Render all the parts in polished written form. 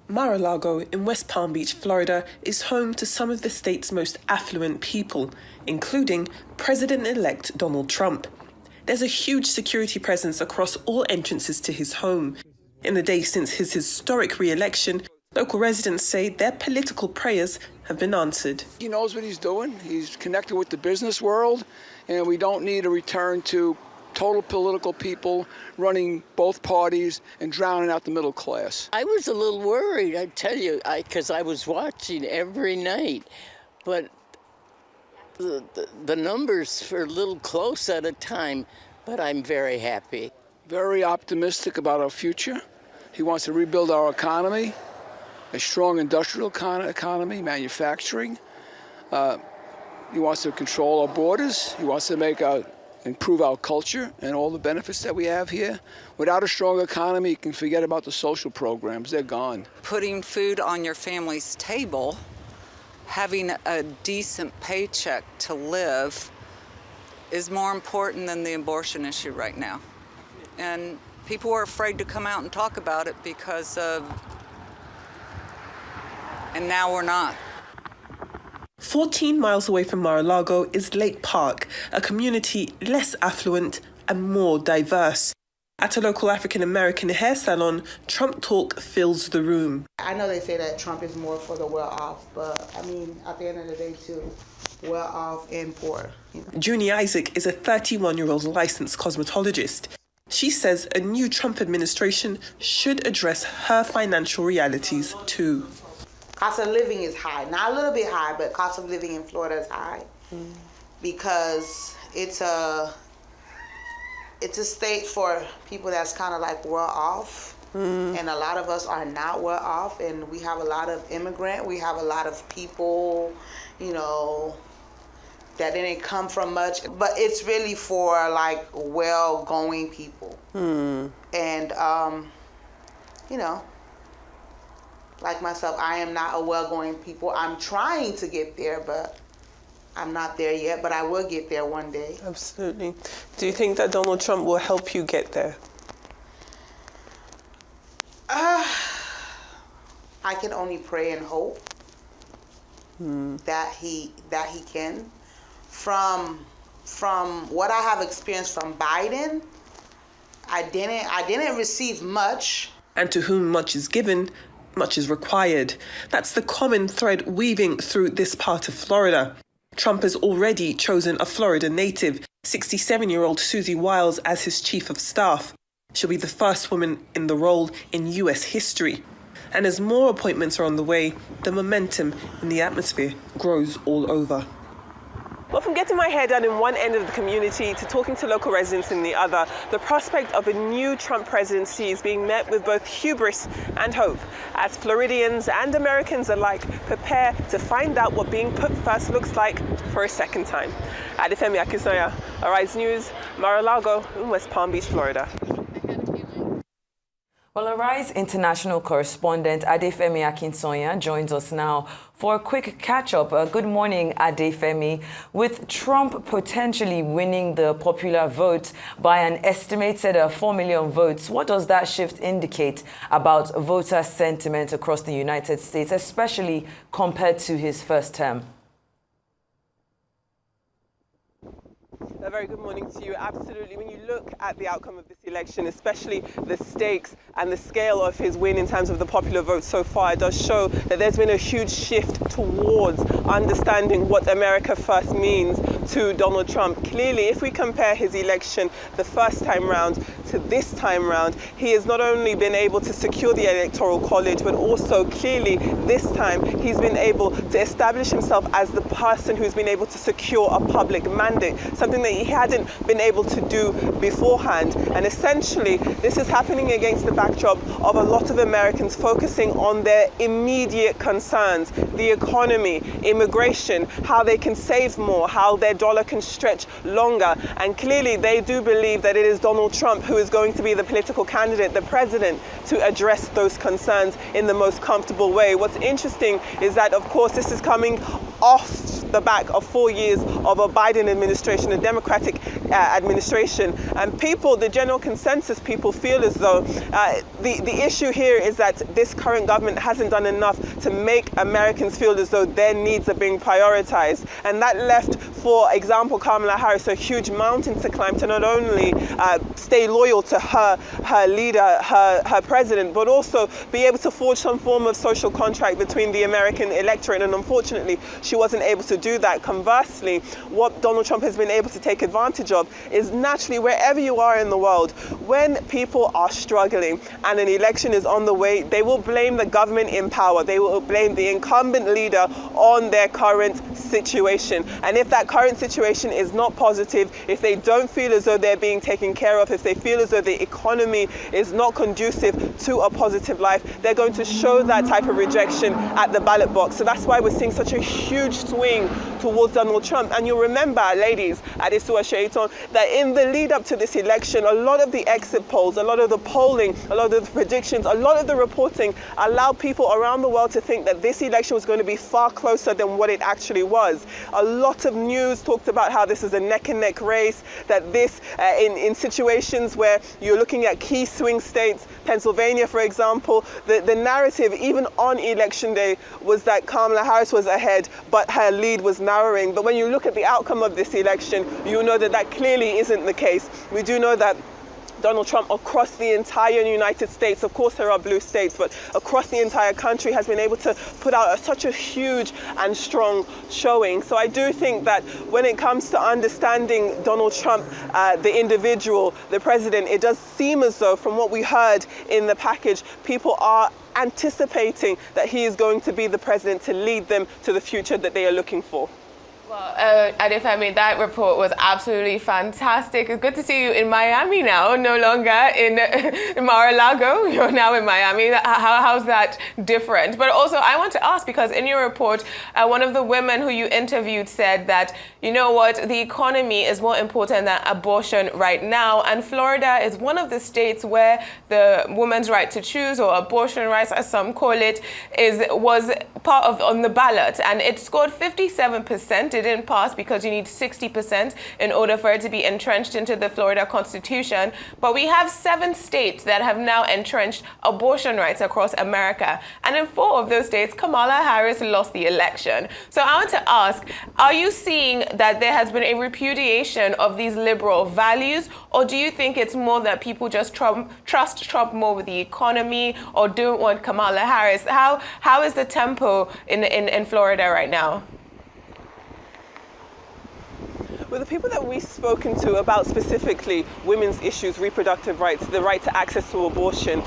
Mar-a-Lago in West Palm Beach, Florida, is home to some of the state's most affluent people, including President-elect Donald Trump. There's a huge security presence across all entrances to his home. In the days since his historic re-election, local residents say their political prayers have been answered. He knows what he's doing. He's connected with the business world, and we don't need a return to total political people running both parties and drowning out the middle class. I was a little worried, I tell you, because I was watching every night, but the numbers are a little close at a time, but I'm very happy. Very optimistic about our future. He wants to rebuild our economy, a strong industrial economy, manufacturing. He wants to control our borders. He wants to improve our culture and all the benefits that we have here. Without a strong economy, you can forget about the social programs. They're gone. Putting food on your family's table, having a decent paycheck to live is more important than the abortion issue right now. And people are afraid to come out and talk about it and now we're not. 14 miles away from Mar-a-Lago is Lake Park, a community less affluent and more diverse. At a local African-American hair salon, Trump talk fills the room. I know they say that Trump is more for the well-off, but I mean, at the end of the day, too, well-off and poor. Junie Isaac is a 31-year-old licensed cosmetologist. She says a new Trump administration should address her financial realities, too. Cost of living is high. Not a little bit high, but cost of living in Florida is high. Because it's a state for people that's kind of like well off. And a lot of us are not well off, and we have a lot of immigrant. We have a lot of people, that didn't come from much. But it's really for like well-going people. And, like myself, I am not a well-going people. I'm trying to get there, but I'm not there yet, but I will get there one day. Absolutely. Do you think that Donald Trump will help you get there? I can only pray and hope that he can. From what I have experienced from Biden, I didn't receive much. And to whom much is given, much is required. That's the common thread weaving through this part of Florida. Trump has already chosen a Florida native, 67-year-old Susie Wiles, as his chief of staff. She'll be the first woman in the role in U.S. history. And as more appointments are on the way, the momentum in the atmosphere grows all over. Well, from getting my hair done in one end of the community to talking to local residents in the other, the prospect of a new Trump presidency is being met with both hubris and hope, as Floridians and Americans alike prepare to find out what being put first looks like for a second time. Adefemi Akinsoya, Arise News, Mar-a-Lago in West Palm Beach, Florida. Well, Arise international correspondent Adefemi Akinsoya joins us now for a quick catch-up. Good morning, Adefemi. With Trump potentially winning the popular vote by an estimated 4 million votes, what does that shift indicate about voter sentiment across the United States, especially compared to his first term? A very good morning to you. Absolutely. When you look at the outcome of this election, especially the stakes and the scale of his win in terms of the popular vote so far, it does show that there's been a huge shift towards understanding what America first means to Donald Trump. Clearly, if we compare his election the first time round to this time round, he has not only been able to secure the Electoral College, but also clearly this time he's been able to establish himself as the person who's been able to secure a public mandate, something that he hadn't been able to do beforehand. And essentially, this is happening against the backdrop of a lot of Americans focusing on their immediate concerns, the economy, immigration, how they can save more, how their dollar can stretch longer. And clearly, they do believe that it is Donald Trump who is going to be the political candidate, the president, to address those concerns in the most comfortable way. What's interesting is that, of course, this is coming off the back of 4 years of a Biden administration, a Democratic administration. And people, the general consensus people, feel as though the issue here is that this current government hasn't done enough to make Americans feel as though their needs are being prioritized. And that left, for example, Kamala Harris a huge mountain to climb to not only stay loyal to her leader, her president, but also be able to forge some form of social contract between the American electorate. And unfortunately, she wasn't able to do that. Conversely, what Donald Trump has been able to take advantage of is naturally, wherever you are in the world, when people are struggling and an election is on the way, they will blame the government in power. They will blame the incumbent leader on their current situation. And if that current situation is not positive, if they don't feel as though they're being taken care of, if they feel as though the economy is not conducive to a positive life, they're going to show that type of rejection at the ballot box. So that's why we're seeing such a huge swing towards Donald Trump. And you'll remember, ladies, Adesua Shaitan, that in the lead up to this election, a lot of the exit polls, a lot of the polling, a lot of the predictions, a lot of the reporting allowed people around the world to think that this election was going to be far closer than what it actually was. A lot of news talked about how this is a neck and neck race, that this, in situations where you're looking at key swing states, Pennsylvania, for example, the narrative, even on election day, was that Kamala Harris was ahead, but her lead was narrowing. But when you look at the outcome of this election, you know that that clearly isn't the case. We do know that Donald Trump, across the entire United States, of course there are blue states, but across the entire country, has been able to put out such a huge and strong showing. So I do think that when it comes to understanding Donald Trump, the individual, the president, it does seem as though, from what we heard in the package, people are anticipating that he is going to be the president to lead them to the future that they are looking for. Well, Adefemi, that report was absolutely fantastic. It's good to see you in Miami now, no longer in Mar-a-Lago. You're now in Miami. How's that different? But also, I want to ask, because in your report, one of the women who you interviewed said that, you know what, the economy is more important than abortion right now. And Florida is one of the states where the woman's right to choose, or abortion rights, as some call it, was part of on the ballot. And it scored 57%. It didn't pass because you need 60% in order for it to be entrenched into the Florida Constitution. But we have 7 states that have now entrenched abortion rights across America. And in 4 of those states, Kamala Harris lost the election. So I want to ask, are you seeing that there has been a repudiation of these liberal values? Or do you think it's more that people just trust Trump more with the economy, or don't want Kamala Harris? How is the tempo in Florida right now? Well, the people that we've spoken to about specifically women's issues, reproductive rights, the right to access to abortion,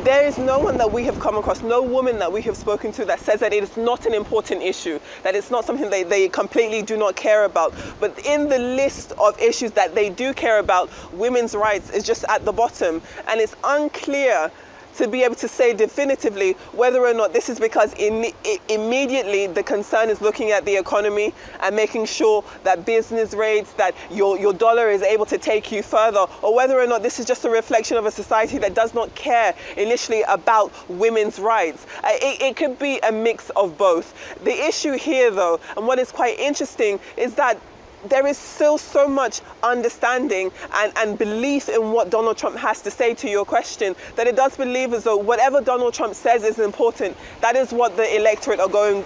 there is no one that we have come across, no woman that we have spoken to that says that it is not an important issue, that it's not something they completely do not care about. But in the list of issues that they do care about, women's rights is just at the bottom. And it's unclear to be able to say definitively whether or not this is because immediately the concern is looking at the economy and making sure that business rates, that your dollar is able to take you further, or whether or not this is just a reflection of a society that does not care initially about women's rights. It could be a mix of both. The issue here, though, and what is quite interesting, is that there is still so much understanding and belief in what Donald Trump has to say, to your question, that it does believe as though whatever Donald Trump says is important, that is what the electorate are going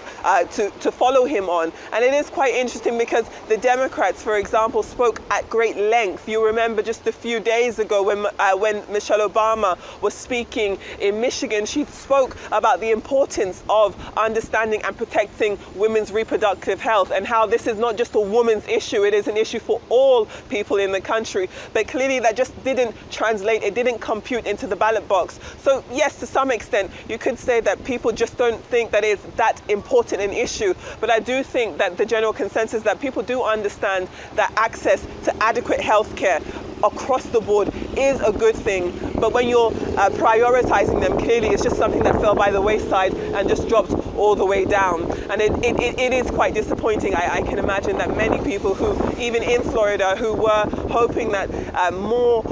to follow him on. And it is quite interesting because the Democrats, for example, spoke at great length. You remember just a few days ago when Michelle Obama was speaking in Michigan, she spoke about the importance of understanding and protecting women's reproductive health, and how this is not just a woman's issue. It is an issue for all people in the country. But clearly that just didn't translate, it didn't compute into the ballot box. So yes, to some extent, you could say that people just don't think that it's that important an issue. But I do think that the general consensus that people do understand that access to adequate health care across the board is a good thing. But when you're prioritizing them, clearly it's just something that fell by the wayside and just dropped all the way down. And it is quite disappointing. I can imagine that many people who, even in Florida, who were hoping that more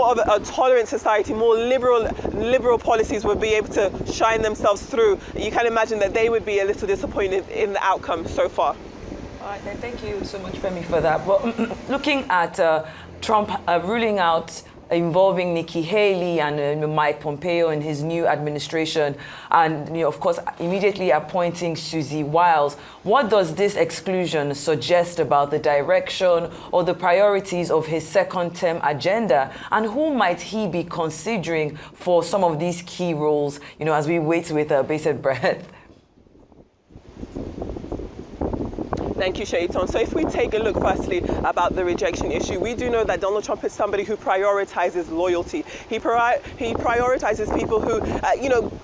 of a tolerant society, more liberal policies would be able to shine themselves through, you can imagine that they would be a little disappointed in the outcome so far. All right, then thank you so much, Femi, for that. Well, looking at Trump ruling out involving Nikki Haley and Mike Pompeo in his new administration, and of course immediately appointing Susie Wiles. What does this exclusion suggest about the direction or the priorities of his second-term agenda, and who might he be considering for some of these key roles? As we wait with bated breath. Thank you, Shaitan. So if we take a look firstly about the rejection issue, we do know that Donald Trump is somebody who prioritizes loyalty. He prioritizes people who,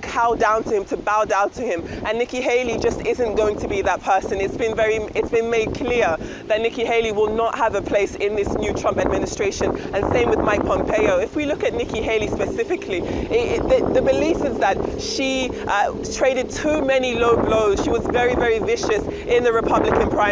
cow down to him, to bow down to him. And Nikki Haley just isn't going to be that person. It's been made clear that Nikki Haley will not have a place in this new Trump administration. And same with Mike Pompeo. If we look at Nikki Haley specifically, the belief is that she traded too many low blows. She was very, very vicious in the Republican primary.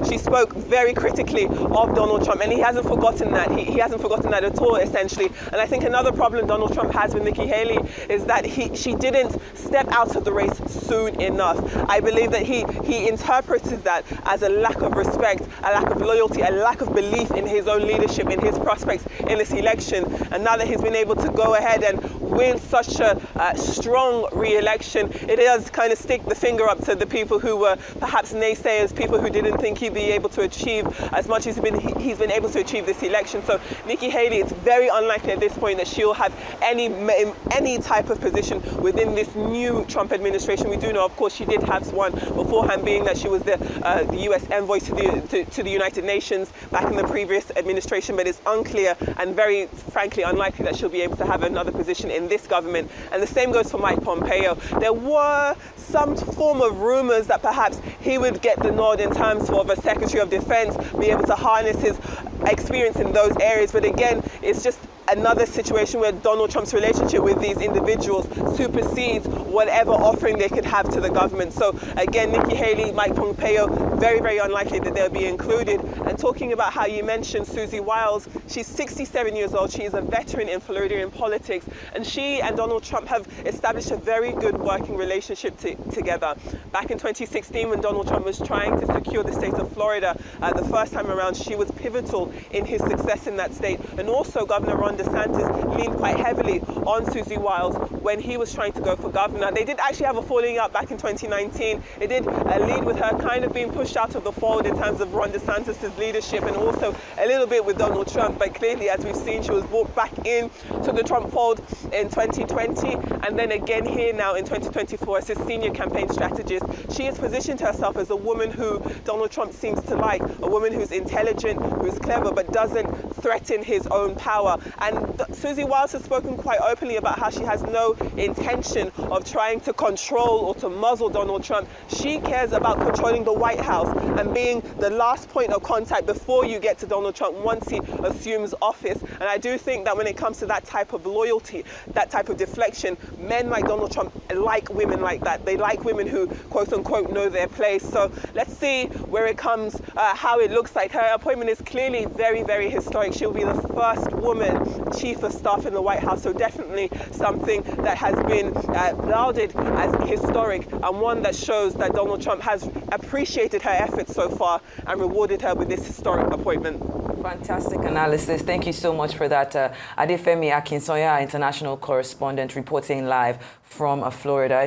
She spoke very critically of Donald Trump, and he hasn't forgotten that. He hasn't forgotten that at all, essentially. And I think another problem Donald Trump has with Nikki Haley is that she didn't step out of the race soon enough. I believe that he interpreted that as a lack of respect, a lack of loyalty, a lack of belief in his own leadership, in his prospects in this election. And now that he's been able to go ahead and win such a strong re-election, it does kind of stick the finger up to the people who were perhaps naysayers, people who didn't think he'd be able to achieve as much as he's been able to achieve this election. So Nikki Haley, it's very unlikely at this point that she'll have any type of position within this new Trump administration. We do know, of course, she did have one beforehand, being that she was the U.S. envoy to the United Nations back in the previous administration, but it's unclear and very frankly unlikely that she'll be able to have another position in this government. And the same goes for Mike Pompeo. There were some form of rumors that perhaps he would get the nod in terms of a Secretary of Defense, be able to harness his experience in those areas. But again, it's just another situation where Donald Trump's relationship with these individuals supersedes whatever offering they could have to the government. So again, Nikki Haley, Mike Pompeo, very, very unlikely that they'll be included. And talking about how you mentioned Susie Wiles, she's 67 years old. She is a veteran in Floridian politics, and she and Donald Trump have established a very good working relationship together. Back in 2016, when Donald Trump was trying to secure the state of Florida the first time around, she was pivotal in his success in that state. And also Governor Ron DeSantis leaned quite heavily on Susie Wiles when he was trying to go for governor. They did actually have a falling out back in 2019. It did lead with her kind of being pushed out of the fold in terms of Ron DeSantis' leadership, and also a little bit with Donald Trump. But clearly, as we've seen, she was brought back in to the Trump fold in 2020, and then again here now in 2024 as his senior campaign strategist. She has positioned herself as a woman who Donald Trump seems to like, a woman who's intelligent, who's clever, but doesn't threaten his own power. And Susie Wiles has spoken quite openly about how she has no intention of trying to control or to muzzle Donald Trump. She cares about controlling the White House and being the last point of contact before you get to Donald Trump once he assumes office. And I do think that when it comes to that type of loyalty, that type of deflection, men like Donald Trump like women like that. They like women who, quote unquote, know their place. So let's see where it comes, how it looks like. Her appointment is clearly very, very historic. She'll be the first woman chief of staff in the White House. So definitely something that has been lauded as historic, and one that shows that Donald Trump has appreciated her efforts so far and rewarded her with this historic appointment. Fantastic analysis. Thank you so much for that. Adefemi Akinsoya, international correspondent, reporting live from Florida.